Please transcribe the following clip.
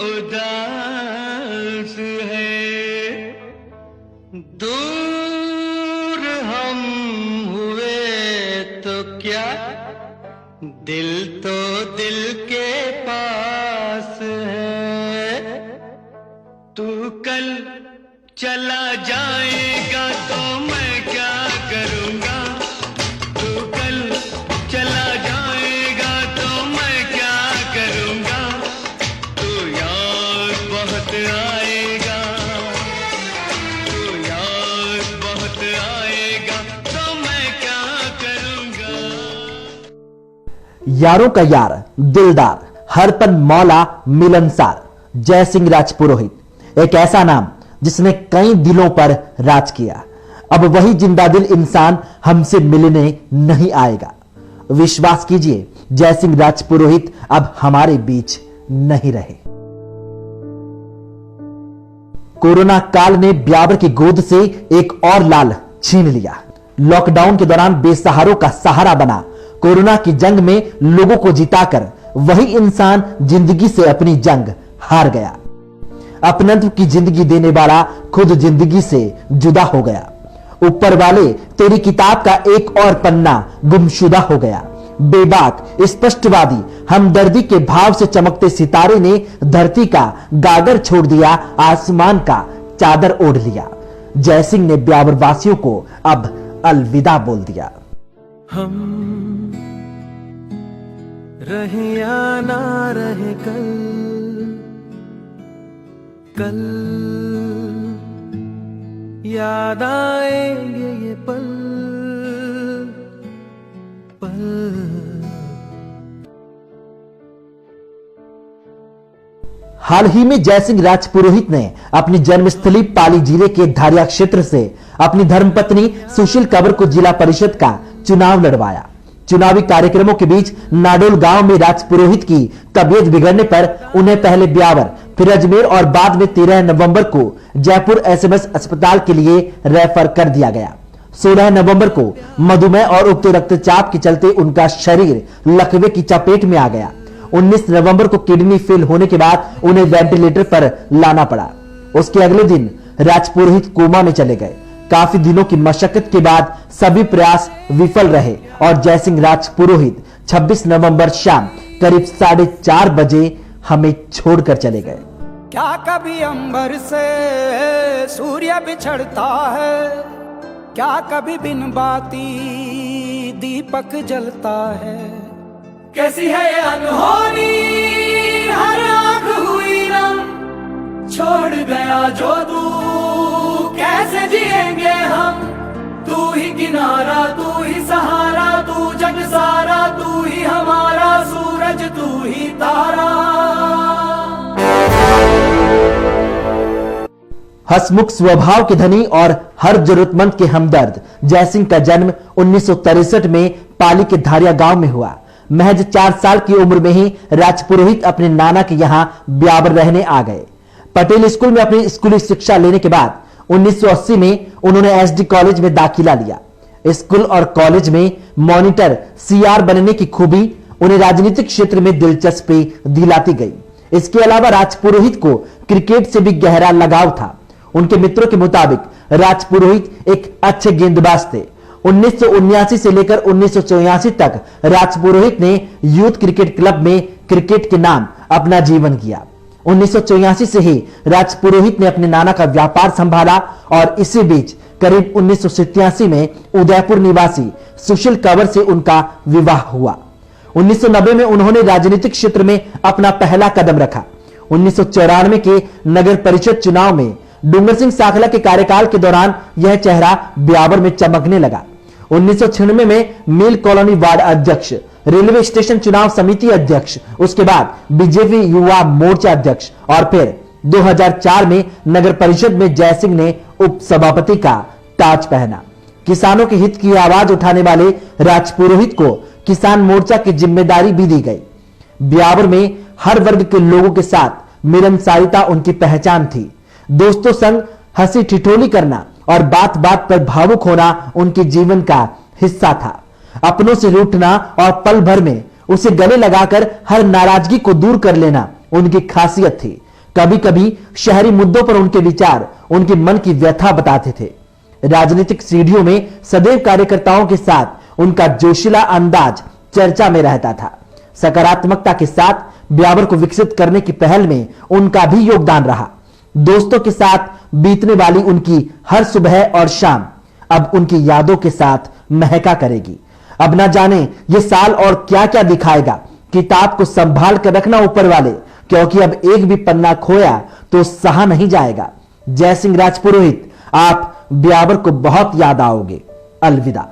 उदास है, दूर हम हुए तो क्या, दिल तो दिल के पास है। तू कल चला जाएगा तो मैं क्या करूँगा, तू कल चला जाएगा तो मैं क्या करूँगा। तू याद बहुत आएगा, तू याद बहुत आएगा तो मैं क्या करूँगा। यारों का यार, दिलदार, हरपन मौला, मिलनसार, जय सिंह राजपुरोहित, एक ऐसा नाम जिसने कई दिलों पर राज किया। अब वही जिंदा दिल इंसान हमसे मिलने नहीं आएगा। विश्वास कीजिए, जय सिंह राजपुरोहित अब हमारे बीच नहीं रहे। कोरोना काल ने ब्यावर की गोद से एक और लाल छीन लिया। लॉकडाउन के दौरान बेसहारों का सहारा बना। कोरोना की जंग में लोगों को जिताकर वही इंसान जिंदगी से अपनी जंग हार गया। अपनत्व की जिंदगी देने वाला खुद जिंदगी से जुदा हो गया। ऊपर वाले तेरी किताब का एक और पन्ना गुमशुदा हो गया। बेबाक, स्पष्टवादी, हमदर्दी के भाव से चमकते सितारे ने धरती का गागर छोड़ दिया, आसमान का चादर ओढ़ लिया। जय सिंह ने ब्यावर वासियों को अब अलविदा बोल दिया। हम रहे या ना रहे कल याद आएंगे ये पल। हाल ही में जय सिंह राजपुरोहित ने अपनी जन्मस्थली पाली जिले के धारिया क्षेत्र से अपनी धर्मपत्नी सुशील कंवर को जिला परिषद का चुनाव लड़वाया। चुनावी कार्यक्रमों के बीच नाडोल गांव में राजपुरोहित की तबीयत बिगड़ने पर उन्हें पहले ब्यावर, फिर अजमेर और बाद में 13 नवंबर को जयपुर एसएमएस अस्पताल के लिए रेफर कर दिया गया। 16 नवंबर को मधुमेह और उच्च रक्तचाप के चलते उनका शरीर लकवे की चपेट में आ गया। 19 नवंबर को किडनी फेल होने के बाद उन्हें वेंटिलेटर पर लाना पड़ा। उसके अगले दिन राजपुरोहित कोमा में चले गए। काफी दिनों की मशक्कत के बाद सभी प्रयास विफल रहे और जय सिंह राजपुरोहित 26 नवंबर शाम करीब 4:30 बजे हमें छोड़कर चले गए। क्या कभी अंबर से सूर्य बिछड़ता है, क्या कभी बिन बाती दीपक जलता है। कैसी है ये अनहोनी, हर आंख हुई नम, छोड़ गया जो तू कैसे जिएंगे हम। तू ही किनारा, तू ही सहारा, तू जग सारा, तू ही हमारा सूरज, तू ही तारा। हसमुख स्वभाव के धनी और हर जरूरतमंद के हमदर्द जय सिंह का जन्म 1963 में पाली के धारिया गांव में हुआ। महज 4 साल की उम्र में ही राजपुरोहित अपने नाना के यहां ब्यावर रहने आ गए। पटेल स्कूल में अपनी स्कूली शिक्षा लेने के बाद 1980 में उन्होंने एसडी कॉलेज में दाखिला लिया। स्कूल और कॉलेज में मॉनिटर सीआर बनने की खूबी उन्हें राजनीतिक क्षेत्र में दिलचस्पी दिलाती गई। इसके अलावा राजपुरोहित को क्रिकेट से भी गहरा लगाव था। उनके मित्रों के मुताबिक राजपुरोहित एक अच्छे गेंदबाज थे। 1979 से लेकर 1984 तक राजपुरोहित ने यूथ क्रिकेट क्लब में क्रिकेट के नाम अपना जीवन किया। 1984 से ही राजपुरोहित ने अपने नाना का व्यापार संभाला और इसी बीच करीब 1987 में उदयपुर निवासी सुशील कंवर से उनका विवाह हुआ। 1990 में उन्होंने राजनीतिक क्षेत्र में अपना पहला कदम रखा। 1994 के नगर परिषद चुनाव में डूंगर सिंह साखला के कार्यकाल के दौरान यह चेहरा ब्यावर में चमकने लगा। 1996 में मिल कॉलोनी वार्ड अध्यक्ष, रेलवे स्टेशन चुनाव समिति अध्यक्ष, उसके बाद बीजेपी युवा मोर्चा अध्यक्ष और फिर 2004 में नगर परिषद में जय सिंह ने उप सभापति का ताज पहना। किसानों के हित की आवाज उठाने वाले राजपुरोहित को किसान मोर्चा की जिम्मेदारी भी दी गई। ब्यावर में हर वर्ग के लोगों के साथ मिलनसारिता उनकी पहचान थी। दोस्तों संग हंसी ठिठोली करना और बात बात पर भावुक होना उनके जीवन का हिस्सा था। अपनों से रूठना और पल भर में उसे गले लगाकर हर नाराजगी को दूर कर लेना उनकी खासियत थी। कभी कभी शहरी मुद्दों पर उनके विचार, उनके मन की व्यथा बताते थे। राजनीतिक सीढ़ियों में सदैव कार्यकर्ताओं के साथ उनका जोशीला अंदाज चर्चा में रहता था। सकारात्मकता के साथ ब्यावर को विकसित करने की पहल में उनका भी योगदान रहा। दोस्तों के साथ बीतने वाली उनकी हर सुबह और शाम अब उनकी यादों के साथ महका करेगी। अब ना जाने ये साल और क्या क्या दिखाएगा। किताब को संभाल कर रखना ऊपर वाले, क्योंकि अब एक भी पन्ना खोया तो सहा नहीं जाएगा। जय सिंह राजपुरोहित, आप ब्यावर को बहुत याद आओगे। अलविदा।